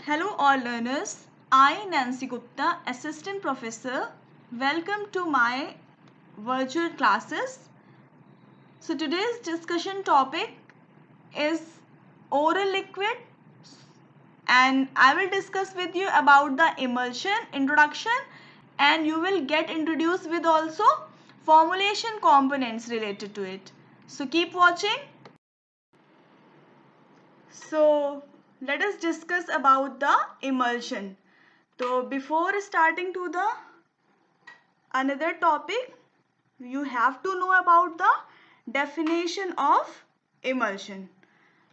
Hello all learners, I Nancy Gupta, Assistant Professor. Welcome to my virtual classes. So today's discussion topic is oral liquid and I will discuss with you about the emulsion introduction and you will get introduced with also formulation components related to it. So keep watching. So let us discuss about the emulsion. So before starting to the another topic, you have to know about the definition of emulsion.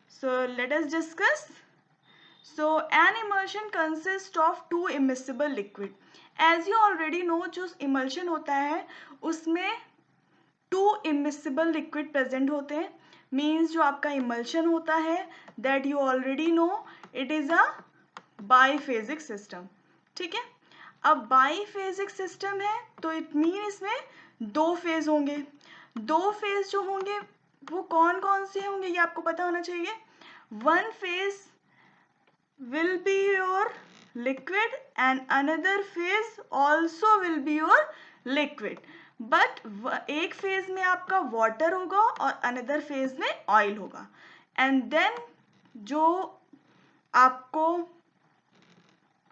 So let us discuss. So an emulsion consists of two immiscible liquid. As you already know, जो emulsion होता है उसमें to immiscible liquid present होते हैं. Means जो आपका emulsion होता है that you already no it is a biphasic system. ठीक है, अब बाईफेजिक सिस्टम है तो इट मीन इसमें दो फेज होंगे. दो फेज जो होंगे वो कौन कौन से होंगे ये आपको पता होना चाहिए. One phase will be your liquid and another phase also will be your liquid. But एक फेज में आपका वाटर होगा और अनदर फेज में ऑयल होगा. एंड देन जो आपको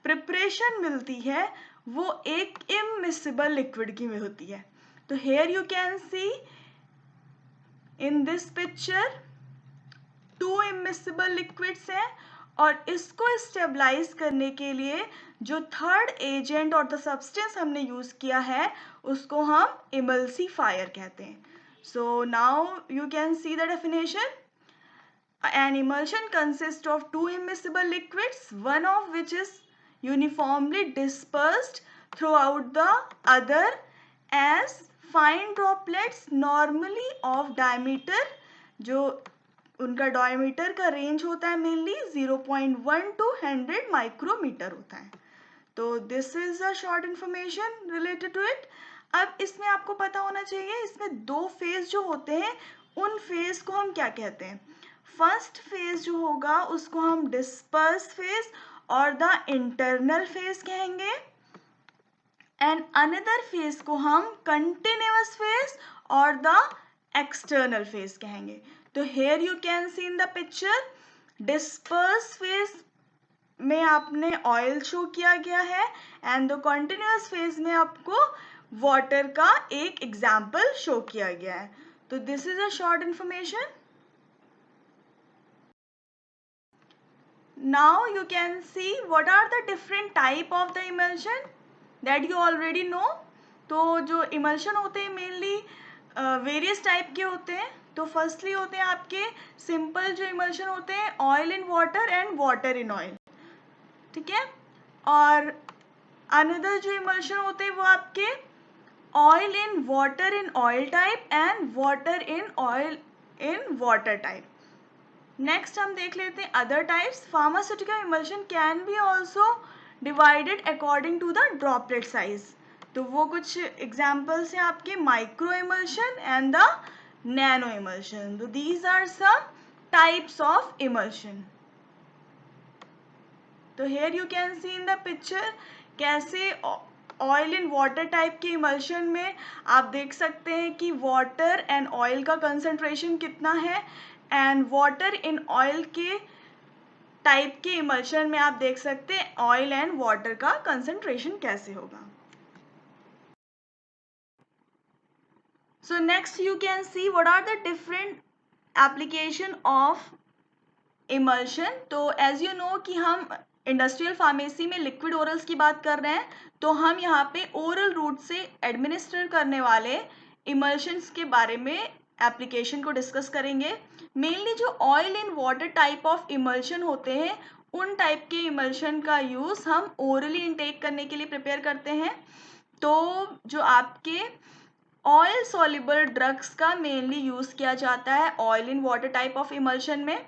प्रिपरेशन मिलती है वो एक इमिसिबल लिक्विड की में होती है. तो here you can see in this picture two immiscible liquids हैं और इसको स्टेबलाइज करने के लिए जो थर्ड एजेंट और द सब्सटेंस हमने यूज किया है उसको हम इमल्सिफायर कहते हैं. So now you can see the definition. An emulsion consists of two immiscible liquids, one of which is uniformly dispersed throughout the other as fine droplets normally of diameter. जो उनका diameter का range होता है mainly 0.1 to 100 micrometer होता है. तो this is a short information related to it. अब इसमें आपको पता होना चाहिए इसमें दो फेज जो होते हैं उन फेज को हम क्या कहते हैं. फर्स्ट फेज जो होगा उसको हम डिस्पर्स फेज और द इंटरनल फेज कहेंगे एंड अनदर फेज को हम कंटिन्यूअस फेज और द एक्सटर्नल फेज कहेंगे. तो here you can see in the picture disperse phase में आपने ऑयल शो किया गया है एंड द कंटिन्यूअस फेज में आपको वाटर का एक एग्जाम्पल शो किया गया है. तो this is a short information. Now you can see what are the different type of the emulsion that you already know. तो जो इमल्शन होते हैं मेनली वेरियस टाइप के होते हैं. तो फर्स्टली होते हैं आपके सिंपल जो इमल्शन होते हैं oil in water and water in oil. ठीक है, और अनदर जो इमल्शन होते हैं वो आपके oil in oil type and water in oil in water type. Next हम देख लेते हैं other types. Pharmaceutical emulsion can be also divided according to the droplet size. तो वो कुछ एग्जाम्पल्स हैं आपके micro emulsion and the nano emulsion. तो these are some types of emulsion. तो here you can see in the picture कैसे oil in water type के emulsion में आप देख सकते हैं कि वाटर एंड ऑयल का कंसंट्रेशन कितना है एंड वाटर इन ऑयल के टाइप के इमल्शन में आप देख सकते हैं ऑयल एंड वाटर का कंसंट्रेशन कैसे होगा. So next you can see what are the different application of emulsion. तो एज यू नो कि हम इंडस्ट्रियल फार्मेसी में लिक्विड ओरल्स की बात कर रहे हैं तो हम यहाँ पे ओरल रूट से एडमिनिस्टर करने वाले इमल्शंस के बारे में एप्लीकेशन को डिस्कस करेंगे. मेनली जो oil in water type of emulsion होते हैं उन टाइप के इमल्शन का यूज़ हम ओरली इनटेक करने के लिए प्रिपेयर करते हैं. तो जो आपके ऑयल सॉल्युबल ड्रग्स का मेनली यूज़ किया जाता है oil in water type of emulsion में.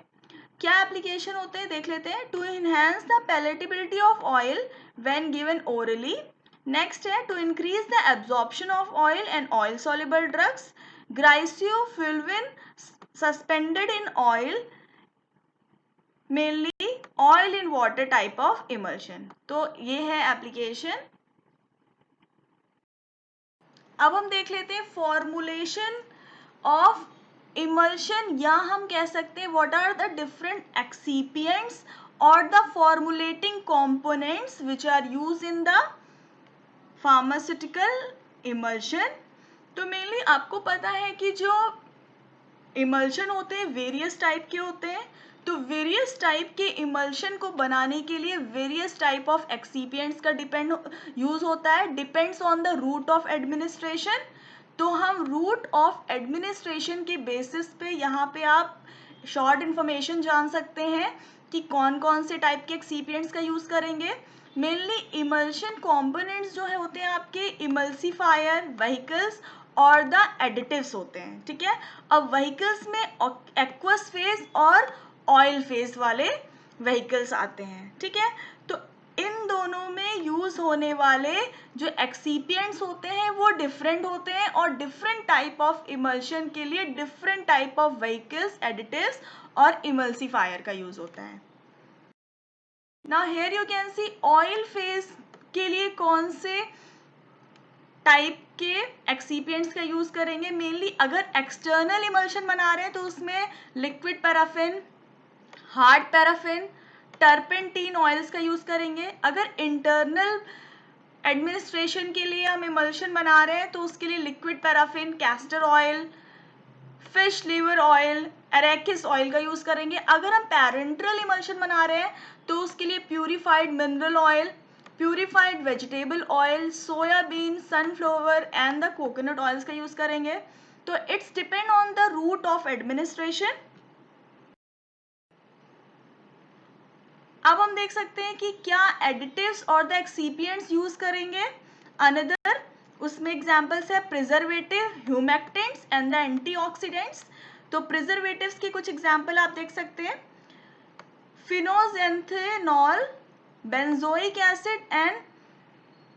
क्या एप्लीकेशन होते हैं देख लेते हैं. To enhance the palatability of oil when given orally. Next है to increase the absorption of oil and oil soluble drugs. Griseofulvin suspended in oil mainly oil in water type of emulsion. तो ये है application. अब हम देख लेते हैं formulation of emulsion, या हम कह सकते हैं what are the different excipients और the formulating components which are use in the pharmaceutical emulsion. तो मेनली आपको पता है कि जो इमल्शन होते हैं वेरियस टाइप के होते हैं। तो वेरियस टाइप के इमल्शन को बनाने के लिए वेरियस टाइप ऑफ एक्सीपिएंट्स का यूज होता है, depends on the route of administration. तो हम रूट ऑफ एडमिनिस्ट्रेशन के बेसिस पे यहाँ पे आप शॉर्ट इंफॉर्मेशन जान सकते हैं कि कौन कौन से टाइप के एक्सीपिएंट्स का यूज करेंगे। मेनली इमल्शन कंपोनेंट्स जो है होते हैं आपके इमल्सिफायर, व्हीकल्स और द एडिटिव्स होते हैं, ठीक है। अब व्हीकल्स में एक्वस फेज और ऑयल फेज वाले व्हीकल्स आते हैं, ठीक है। तो इन दोनों में यूज होने वाले जो एक्सीपिएंट्स होते हैं वो डिफरेंट होते हैं, और डिफरेंट टाइप ऑफ इमल्शन के लिए different type of vehicles, additives और इमल्सिफायर का यूज होता है। Now here you can C oil phase के लिए कौन से टाइप के एक्सीपिएंट्स का यूज करेंगे। मेनली अगर एक्सटर्नल इमल्शन बना रहे हैं तो उसमें liquid paraffin, hard paraffin, turpentine oils का यूज करेंगे। अगर इंटरनल एडमिनिस्ट्रेशन के लिए हम इमल्शन बना रहे हैं तो उसके लिए liquid paraffin, castor oil, fish liver oil, arachis oil का यूज करेंगे। अगर हम पैरेंटल इमल्शन बना रहे हैं तो उसके लिए purified mineral oil, purified vegetable oil, soyabean, sunflower and the coconut oils का यूज करेंगे। तो it's depend on the route of administration. अब हम देख सकते हैं कि क्या एडिटिव्स और द एक्सीपिएंट्स यूज करेंगे। अनदर उसमें एग्जांपल्स है preservative, humectants and the antioxidants. तो प्रिजर्वेटिव्स के कुछ एग्जांपल आप देख सकते हैं, phenoxyethanol, benzoic acid and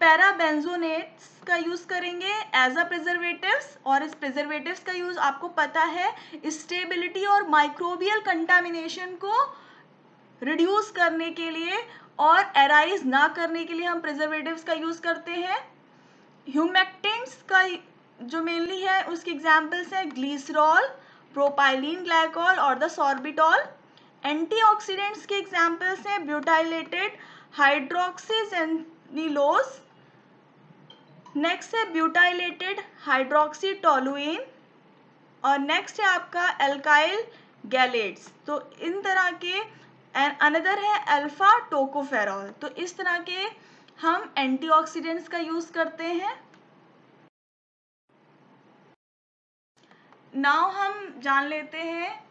parabenzoates का यूज करेंगे एज अ प्रिजर्वेटिव्स। और इस प्रिजर्वेटिव्स का यूज आपको पता है स्टेबिलिटी और माइक्रोबियल कंटामिनेशन को रिड्यूस करने के लिए और एराइज ना करने के लिए हम प्रिजर्वेटिव्स का यूज करते हैं। ह्यूमेक्टेंट्स का जो मेनली है उसके एग्जांपल्स हैं ग्लिसरॉल, प्रोपाइलीन ग्लाइकॉल और द सॉर्बिटॉल। एंटीऑक्सीडेंट्स के एग्जांपल्स हैं ब्यूटाइलेटेड हाइड्रोक्सीजेनिलोज, नेक्स्ट है ब्यूटाइलेटेड हाइड्रोक्सीटोलुइन, और नेक्स्ट है आपका एल्काइल गैलेट्स। तो इन तरह के, एंड अनदर है अल्फा टोकोफेरॉल। तो इस तरह के हम एंटीऑक्सीडेंट्स का यूज करते हैं। नाउ हम जान लेते हैं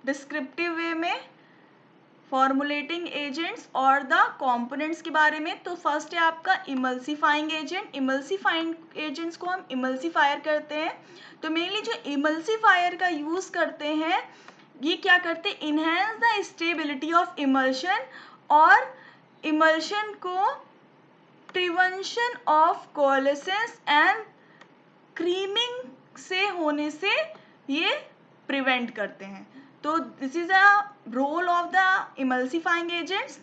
डिस्क्रिप्टिव वे में फॉर्मुलेटिंग एजेंट्स और द कंपोनेंट्स के बारे में। तो फर्स्ट है आपका इमल्सिफाइंग एजेंट। इमल्सिफाइंग एजेंट्स को हम इमल्सिफायर करते हैं। तो मेनली जो इमल्सिफायर का यूज करते हैं ये क्या करते हैं, enhance the stability of emulsion और इमल्शन को prevention of coalescence and creaming से होने से ये प्रिवेंट करते हैं। तो this is a role of the emulsifying agents.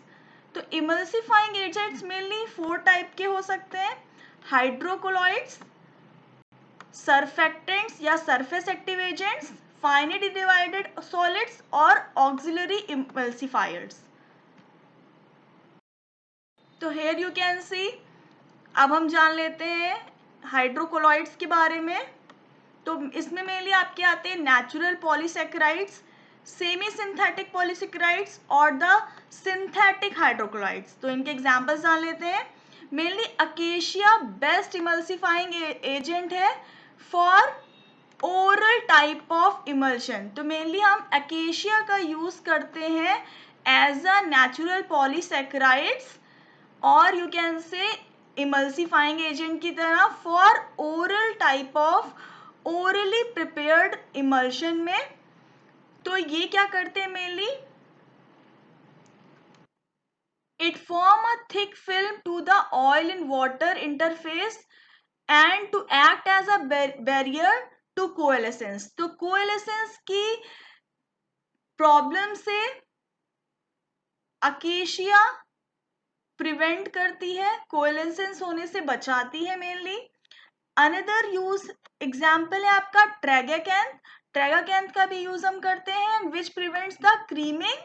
तो इमल्सिफाइंग एजेंट्स मेनली 4 टाइप के हो सकते हैं, हाइड्रोकोलॉइड्स, सरफेक्टेंट्स या surface active agents, finally divided solids और ऑक्सिलरी इमल्सिफायर्स। तो हेयर यू कैन सी, अब हम जान लेते हैं हाइड्रोकोलॉइड्स के बारे में। तो इसमें मेनली आपके आते हैं natural polysaccharides, semi synthetic polysaccharides और द सिंथेटिक हाइड्रोकोलॉइड्स। तो इनके एग्जांपल्स जान लेते हैं। Mainly acacia best emulsifying agent है for oral type of emulsion. तो मेनली हम अकेशिया का यूज करते हैं एज अ नेचुरल पॉलीसेकेराइड्स और you can say emulsifying agent की तरह for oral type of orally prepared emulsion में। तो ये क्या करते हैं mainly, it form a thick film to the oil in water interface and to act as a barrier to coalescence. तो coalescence की प्रॉब्लम से अकेशिया प्रिवेंट करती है, कोएलेसेंस होने से बचाती है मेनली। अनदर यूज एग्जाम्पल है आपका ट्रेगाकैंथ। ट्रेगाकैंथ का भी यूज हम करते हैं, which prevents the creaming.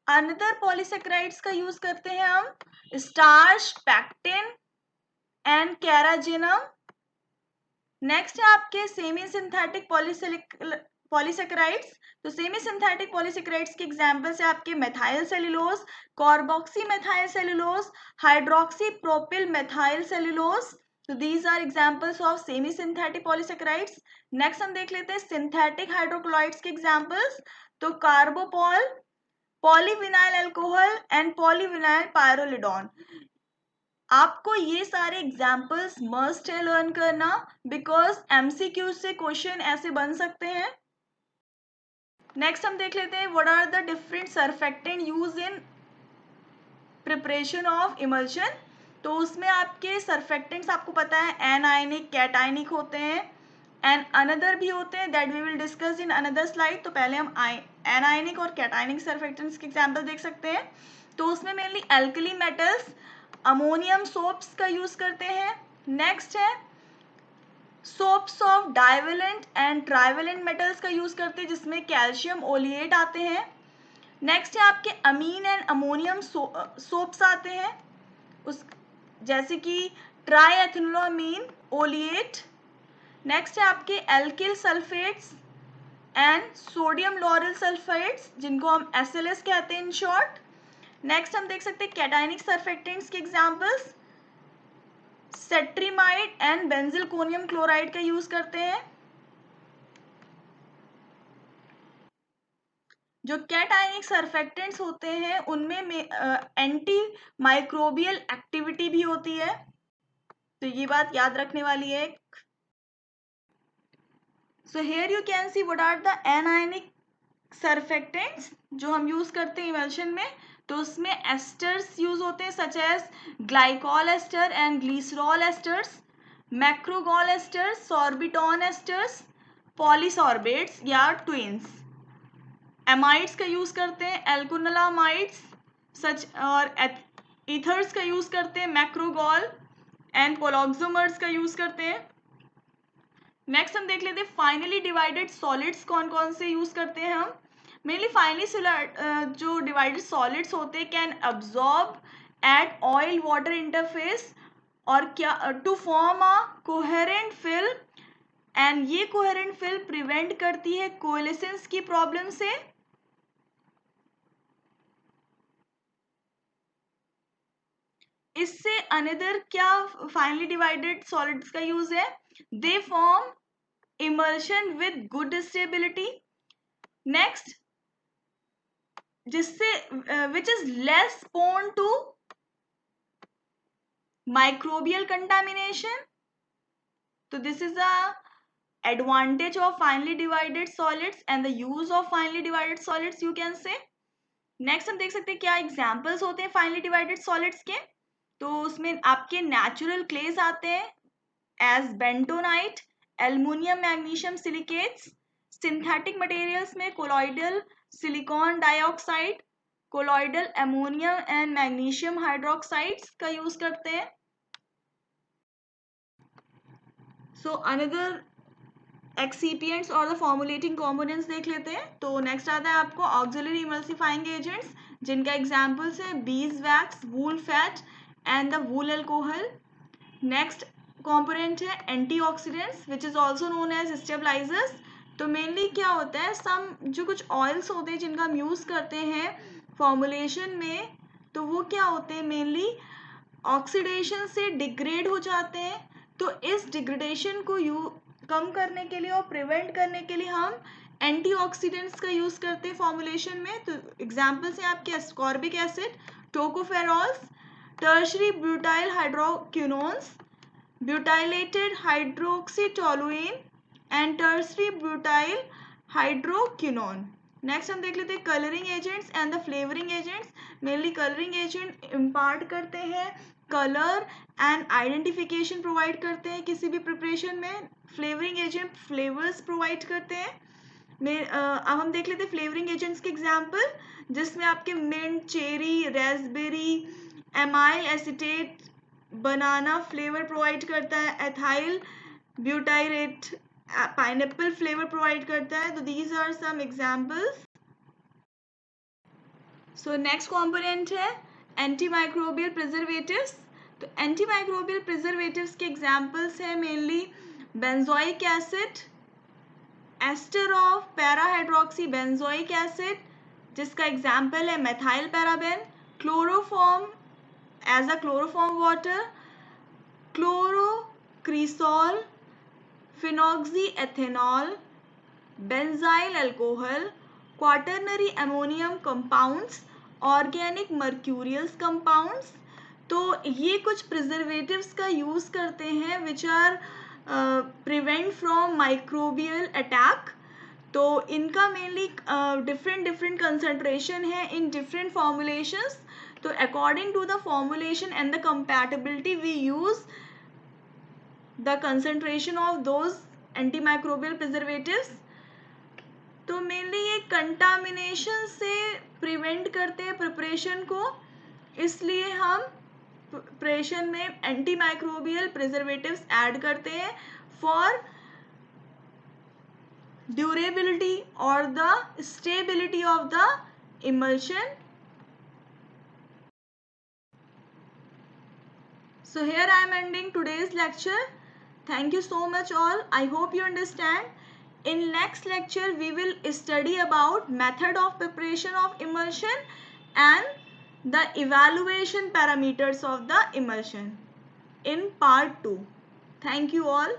Another polysaccharides का यूज करते हैं हम, starch, pectin and carrageenan. Next है आपके सेमी सिंथेटिक पॉलीसेक्राइड्स। तो सेमी सिंथेटिक पॉलीसेक्राइड्स के एग्जांपल्स है आपके methyl cellulose, carboxy methyl cellulose, hydroxy propyl methyl cellulose. तो these are examples of semi synthetic polysaccharides. Next हम देख लेते हैं सिंथेटिक हाइड्रोक्लोराइड्स के एग्जांपल्स। तो carbopol, polyvinyl alcohol and polyvinyl pyrrolidone. आपको ये सारे एग्जाम्पल्स मस्ट है लर्न करना, बिकॉज एमसीक्यू से क्वेश्चन ऐसे बन सकते हैं। नेक्स्ट हम देख लेते हैं what are the different surfactant use in preparation of emulsion. तो उसमें आपके सरफेक्टेंट्स आपको पता है एनायनिक, कैटायनिक होते हैं एंड अनदर भी होते हैं, that we will discuss in another slide. तो पहले हम एनायनिक और कैटायनिक सरफेक्टेंट्स के एग्जाम्पल देख सकते हैं। तो उसमें mainly alkali metals, ammonium soaps का यूज करते हैं। नेक्स्ट है soaps of divalent and trivalent metals का यूज करते हैं, जिसमें कैल्शियम ओलिएट आते हैं। नेक्स्ट है आपके अमीन एंड अमोनियम सोप्स आते हैं, उस जैसे कि ट्राइएथेनोलामीन ओलिएट। नेक्स्ट है आपके alkyl sulphates and sodium lauryl sulphates, जिनको हम SLS कहते हैं इन शॉर्ट। नेक्स्ट हम देख सकते हैं कैटायनिक सरफेक्टेंट्स के एग्जांपल्स, सेट्रीमाइड एंड बेंजिलकोनियम क्लोराइड का यूज करते हैं। जो कैटायनिक सरफेक्टेंट्स होते हैं उनमें एंटी माइक्रोबियल एक्टिविटी भी होती है, तो ये बात याद रखने वाली है। So here you can see what are the anionic surfactants जो हम यूज करते हैं इमल्शन में। तो उसमें एस्टर्स यूज होते हैं, such as glycol ester and glycerol esters, macrogol esters, sorbitan esters, polysorbates या ट्विन्स। एमाइड्स का यूज करते हैं एल्कोनलामाइड्स सच, और ईथर्स का यूज करते हैं मैक्रोगॉल एंड पोलॉक्सोमर्स का यूज करते हैं। नेक्स्ट हम देख लेते हैं फाइनली डिवाइडेड सॉलिड्स कौन कौन से यूज करते हैं हम। मेनली फाइनली जो डिवाइडेड सॉलिड्स होते हैं can absorb at oil water interface और क्या to form a coherent film, and ये कोहेरेंट फिल्म प्रिवेंट करती है कोएलेसेंस की प्रॉब्लम से। इससे अनदर क्या फाइनली डिवाइडेड सॉलिड्स का यूज है, they form emulsion with good stability. Next जिससे which is less prone to microbial contamination. तो this is a advantage of finely divided solids and the use of finely divided solids you can say. Next हम देख सकते हैं क्या examples होते हैं finally divided solids के। तो उसमें आपके नेचुरल क्लेस आते हैं as bentonite, aluminium magnesium silicates. Synthetic materials में colloidal silicon dioxide, colloidal ammonium and magnesium hydroxides का यूज करते हैं। सो अनदर एक्सीपिएंट्स और द फॉर्मुलेटिंग कंपोनेंट्स देख लेते हैं। तो नेक्स्ट आता है आपको ऑक्सिलरी इमल्सिफाइंग एजेंट्स, जिनका एग्जांपल्स है bees wax, wool fat and the wool alcohol. Next component है antioxidants which is also known as stabilisers. तो मेनली क्या होता है, सम जो कुछ ऑयल्स होते हैं जिनका हम यूज करते हैं फॉर्मुलेशन में, तो वो क्या होते हैं मेनली ऑक्सीडेशन से डिग्रेड हो जाते हैं। तो इस डिग्रेडेशन को कम करने के लिए और प्रिवेंट करने के लिए हम एंटीऑक्सीडेंट्स का यूज करते हैं फॉर्मुलेशन में। तो एग्जांपल्स हैं आपके ascorbic acid, tocopherols, tertiary butyl hydroquinones, butylated hydroxytoluene and tertiary butyl hydroquinone. Next हम देख लेते हैं colouring agents and the flavouring agents. Mainly colouring agent impart करते हैं कलर एंड आइडेंटिफिकेशन प्रोवाइड करते हैं किसी भी प्रिपरेशन में। फ्लेवरिंग एजेंट फ्लेवर्स प्रोवाइड करते हैं। में अब हम देख लेते हैं फ्लेवरिंग एजेंट्स के एग्जाम्पल, जिसमें आपके mint, cherry, raspberry, amyl acetate banana flavour provide करता है, ethyl butyrate pineapple flavour provide करता है. तो these are some examples. So next component है एंटीमाइक्रोबियल प्रिजर्वेटिव्स. तो एंटीमाइक्रोबियल प्रिजर्वेटिव्स के एग्जाम्पल्स हैं mainly benzoic acid, ester of parahydroxy benzoic acid जिसका एग्जाम्पल है methyl paraben, chloroform as a chloroform water, chlorocresol, phenoxy ethanol, benzyl alcohol, quaternary ammonium compounds, organic mercurials compounds. तो ये कुछ preservatives का use करते हैं which are prevent from microbial attack. तो इनका मेनली डिफरेंट कंसंट्रेशन है इन डिफरेंट फॉर्मुलेशंस. तो according to the formulation and the compatibility we use the concentration of those antimicrobial preservatives. तो मेनली ये कंटामिनेशन से प्रिवेंट करते हैं प्रिपरेशन को, इसलिए हम प्रिपरेशन में एंटीमाइक्रोबियल प्रिजर्वेटिव्स ऐड करते हैं for durability or the stability of the emulsion. So here I am ending today's lecture. Thank you so much all. I hope you understand. In next lecture we will study about method of preparation of emulsion and the evaluation parameters of the emulsion in part 2. Thank you all.